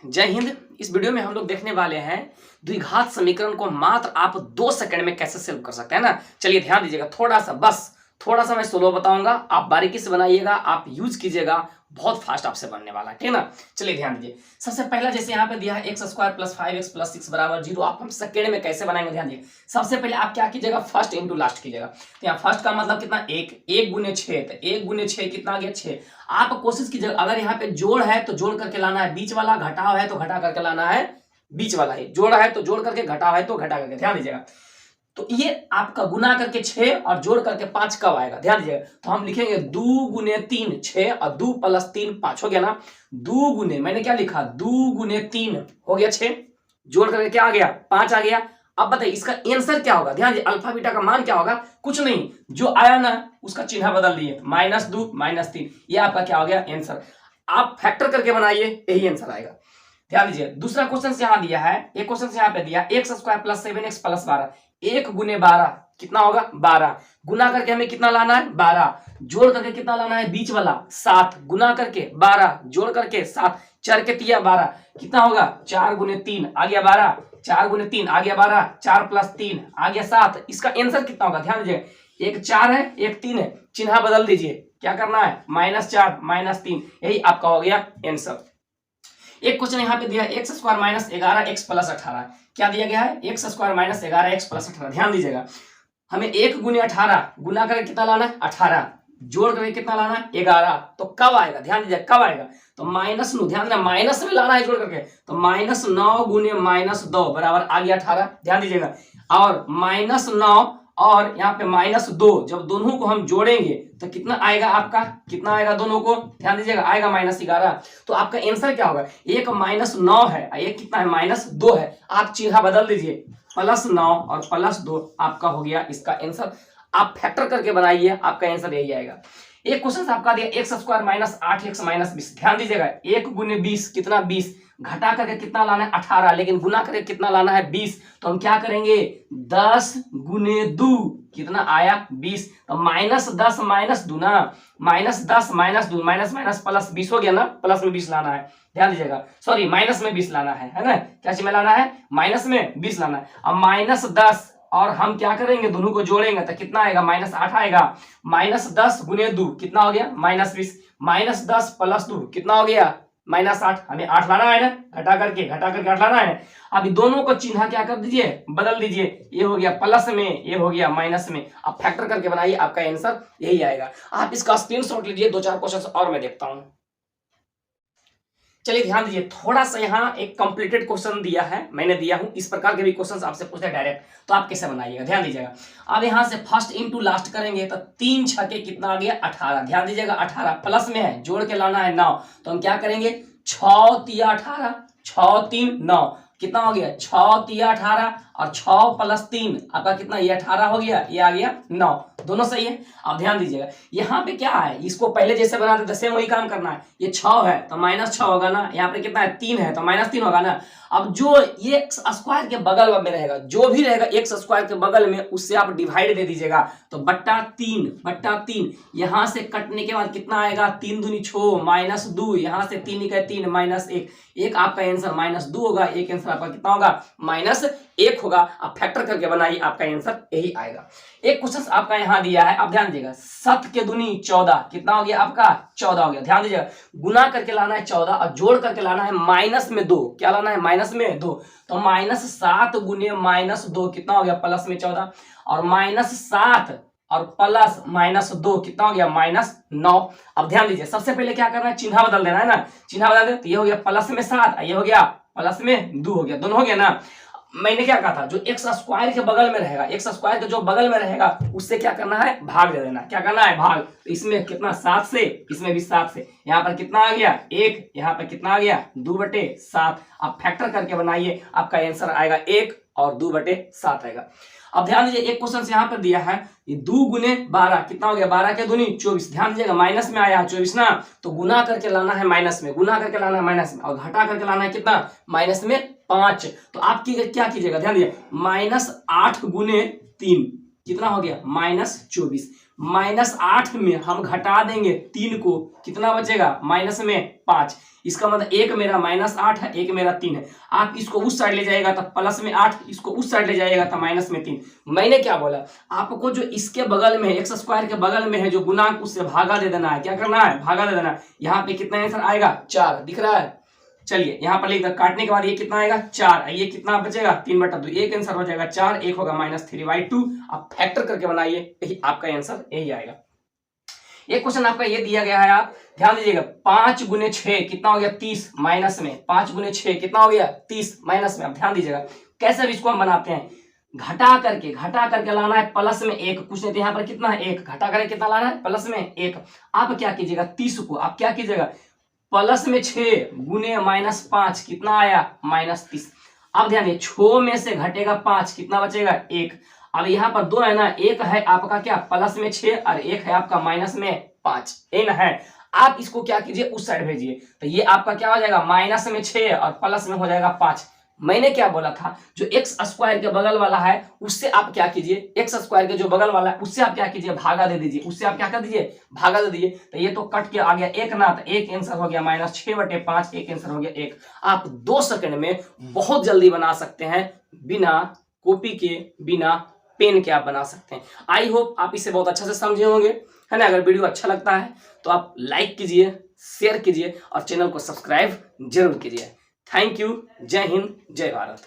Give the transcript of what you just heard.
जय हिंद। इस वीडियो में हम लोग देखने वाले हैं द्विघात समीकरण को मात्र आप 2 सेकंड में कैसे सॉल्व कर सकते हैं ना। चलिए ध्यान दीजिएगा, थोड़ा सा मैं स्लो बताऊंगा, आप बारीकी से बनाइएगा, आप यूज कीजिएगा, बहुत फास्ट आपसे बनने वाला है, ठीक ना। चलिए ध्यान दीजिए, सबसे पहला जैसे यहाँ पे दिया है x square plus 5x plus 6 बराबर 0, आप हम सेकेंड में कैसे बनाएंगे ध्यान दीजिए। सबसे पहले आप क्या कीजिएगा, फर्स्ट इंटू लास्ट कीजिएगा। तो यहाँ फर्स्ट का मतलब कितना, एक गुने 6, तो 1 गुने 6 कितना आ गया 6। आप कोशिश कीजिएगा, अगर यहाँ पे जोड़ है तो जोड़ करके लाना है बीच वाला, घटाव है तो घटा करके लाना है बीच वाला ही, जोड़ है तो जोड़ करके, घटाव है तो घटा करके, ध्यान दीजिएगा। तो ये आपका गुना करके 6 और जोड़ करके 5 कब आएगा, ध्यान दीजिएगा। तो हम लिखेंगे 2 गुने 3 6 और 2 प्लस 3 5 हो गया ना। 2 गुने, मैंने क्या लिखा, 2 गुने 3 हो गया 6, जोड़ करके क्या आ गया 5 आ गया। अब बताइए इसका आंसर क्या होगा, ध्यान दीजिए, अल्फा बीटा का मान क्या होगा, कुछ नहीं, जो आया ना उसका चिन्ह बदल दिए, -2 -3, ये आपका क्या हो गया आंसर। आप फैक्टर करके बनाइए, यही आंसर आएगा। ध्यान दीजिए, दूसरा क्वेश्चन यहाँ दिया है, एक क्वेश्चन यहाँ पे दिया x square plus 7x plus 12, 1 गुने 12 कितना होगा 12, गुना करके हमें कितना लाना है 12, जोड़ करके कितना लाना है बीच वाला 7, गुना करके 12 जोड़ करके 7, 4 के 3 12 कितना होगा 4 गुने 3 आ गया 12, 4 गुने 3 आ गया 12, 4 प्लस 3 आ गया 7। इसका आंसर कितना होगा, ध्यान दीजिए, एक 4 है एक 3 है, चिन्ह बदल दीजिए, क्या करना है -4 -3, यही आपका हो गया आंसर। एक क्वेश्चन यहाँ पे दिया है x square minus 11x plus 18, क्या दिया गया है x square minus 11x plus 18। ध्यान दीजिएगा, हमें 1 गुने 18 गुना करके कितना लाना है 18, जोड़ करके कितना लाना है 11, तो कब आएगा, ध्यान दीजिए कब आएगा, तो -9, ध्यान देना माइनस में लाना है जोड़ करके, तो -9 गुने -2 बराबर आ गया 18, ध्यान दीजिएगा। और -9 और यहाँ पे -2, जब दोनों को हम जोड़ेंगे तो कितना आएगा आपका, कितना आएगा दोनों को, ध्यान दीजिएगा आएगा -11। तो आपका आंसर क्या होगा, एक -9 है, एक कितना है -2 है, आप चिन्ह बदल दीजिए, +9 और +2 आपका हो गया इसका आंसर। आप फैक्टर करके बनाइए, आपका आंसर यही आएगा। एक क्वेश्चन आपका दिया x square minus 8x minus 20, ध्यान दीजिएगा 1 गुने 20 कितना 20, घटा करके कितना लाना है 18, लेकिन गुना करके कितना लाना है 20, तो हम क्या करेंगे 10 गुने 2 कितना आया 20, तो -10 -2 ना, -10 -2 माइनस माइनस प्लस 20 हो गया ना, प्लस में 20 लाना है, ध्यान दीजिएगा, सॉरी माइनस में 20 लाना है ना, क्या चीज में लाना है माइनस में 20 लाना है। अब -10 और हम क्या करेंगे दोनों को जोड़ेंगे तो कितना आएगा -8 आएगा, -10 गुने 2 कितना हो गया -20, -10 प्लस 2 कितना हो गया -8, हमें 8 लाना है ना, घटा करके 8 लाना है। अभी दोनों को चिन्ह क्या कर दीजिए बदल दीजिए, ये हो गया प्लस में, ये हो गया माइनस में, अब फैक्टर करके बनाइए, आपका आंसर यही आएगा। आप इसका स्क्रीनशॉट लीजिए, 2-4 क्वेश्चन और मैं देखता हूं। चलिए ध्यान दीजिए, थोड़ा सा यहाँ एक कंप्लीटेड क्वेश्चन दिया है, मैंने दिया हूं, इस प्रकार के भी क्वेश्चंस आपसे पूछते हैं डायरेक्ट, तो आप कैसे बनाइएगा ध्यान दीजिएगा। अब यहाँ से फर्स्ट इंटू लास्ट करेंगे तो 3 छके कितना आ गया 18, ध्यान दीजिएगा 18 प्लस में है, जोड़ के लाना है 9, तो हम क्या करेंगे 6 तिया 18, 6 3 9 कितना हो गया 6 तिया 18 और 6 प्लस 3 आपका कितना, ये 18 हो गया, ये आ गया 9, दोनों सही है। अब ध्यान दीजिएगा यहाँ पे क्या है, इसको पहले जैसे बनाते थे सेम वही काम करना है, ये 6 है तो -6 होगा ना, यहाँ पे कितना है 3 है तो -3 होगा ना। अब जो ये x स्क्वायर के बगल में रहेगा, जो भी रहेगा x स्क्वायर के बगल में, उससे आप डिवाइड दे दीजिएगा, तो बट्टा 3 यहाँ से कटने के बाद कितना आएगा 3 दूनी 6 -2, यहाँ से 3 निकले 3 -1, एक आपका आंसर -2 होगा, एक आंसर आपका कितना होगा -1 होगा। आप फैक्टर करके बनाइए, आपका आंसर यही आएगा। एक क्वेश्चन आपका यहाँ दिया है, अब ध्यान दीजिएगा 7 के दूनी 14 कितना हो गया आपका 14 हो गया, ध्यान दीजिएगा गुना करके लाना है 14 और जोड़ करके लाना है -2, क्या लाना है -2, तो -7 गुने -2 कितना हो गया प्लस में 14, और -7 और प्लस -2 कितना हो गया -9। अब ध्यान दीजिए, सबसे पहले क्या करना है चिन्ह बदल देना है ना, चिन्ह बदल दे तो ये हो गया प्लस में 7, ये हो गया प्लस में 2 हो गया, दोनों हो गया ना। मैंने क्या कहा था, जो x स्क्वायर के बगल में रहेगा, x स्क्वायर के जो बगल में रहेगा उससे क्या करना है भाग दे देना, क्या करना है भाग, तो इसमें कितना 7 से, इसमें भी 7 से, यहाँ पर कितना आ गया 1, यहाँ पर कितना आ गया 2/7। आप फैक्टर करके बनाइए, आपका आंसर आएगा 1 और 2/7 आएगा। अब ध्यान दीजिए, एक क्वेश्चन यहाँ पर दिया है, ये 2 गुने 12 कितना हो गया 12 के दूनी 24, ध्यान दीजिएगा माइनस में आया 24 ना, तो गुना करके लाना है माइनस में, गुना करके लाना है माइनस में, और घटा करके लाना है कितना माइनस में 5। तो आप क्या कीजिएगा ध्यान दीजिए, -8 गुने 3 कितना हो गया -24, -8 में हम घटा देंगे 3 को, कितना बचेगा? माइनस में 5। इसका मतलब एक मेरा -8 है, एक मेरा 3 है। आप इसको उस साइड ले जाएगा तो प्लस में 8, इसको उस साइड ले जाएगा तो माइनस में 3। मैंने क्या बोला आपको? जो इसके बगल में एक्स स्क्वायर के बगल में है जो गुणांक, उससे भागा दे देना है। क्या करना है? भागा दे देना है। यहाँ पे कितना आंसर आएगा? 4। दिख रहा है? चलिए यहाँ पर लिख दो, काटने के बाद ये कितना आएगा? 4। ये कितना बचेगा? 3/2। एक आंसर हो जाएगा 4, एक होगा -3/2। आप फैक्टर करके बनाइए, यही आपका आंसर यही आएगा। एक क्वेश्चन आपका ये दिया गया है, आप ध्यान दीजिएगा। 5 × 6 कितना हो गया? 30 माइनस में। 5 × 6 कितना हो गया? 30 माइनस में। अब ध्यान दीजिएगा कैसे भी इसको हम बनाते हैं। घटा करके लाना है प्लस में 1। कुछ नहीं तो यहाँ पर कितना है? 1। घटा करके कितना लाना है? प्लस में 1। आप क्या कीजिएगा? 30 को आप क्या कीजिएगा? प्लस में 6 गुने -5 कितना आया? -30। अब ध्यान दिए 6 में से घटेगा 5, कितना बचेगा? 1। अब यहाँ पर 2 है ना, एक है आपका क्या? प्लस में 6 और एक है आपका माइनस में 5। ये ना है। आप इसको क्या कीजिए? उस साइड भेजिए, तो ये आपका क्या हो जाएगा? माइनस में 6 और प्लस में हो जाएगा 5। मैंने क्या बोला था? जो एक्स स्क्वायर के बगल वाला है उससे आप क्या कीजिए? एक्स स्क्वायर के जो बगल वाला है उससे आप क्या कीजिए? भागा दे दीजिए। उससे आप क्या कर दीजिए? भागा दे दीजिए। तो ये तो कट के आ गया 1 ना, तो 1 आंसर हो गया -6/5। एक आंसर हो गया 1। आप 2 सेकंड में बहुत जल्दी बना सकते हैं, बिना कॉपी के, बिना पेन के आप बना सकते हैं। आई होप आप इसे बहुत अच्छा से समझे होंगे, है ना। अगर वीडियो अच्छा लगता है तो आप लाइक कीजिए, शेयर कीजिए और चैनल को सब्सक्राइब जरूर कीजिए। Thank you. जय हिंद, जय भारत।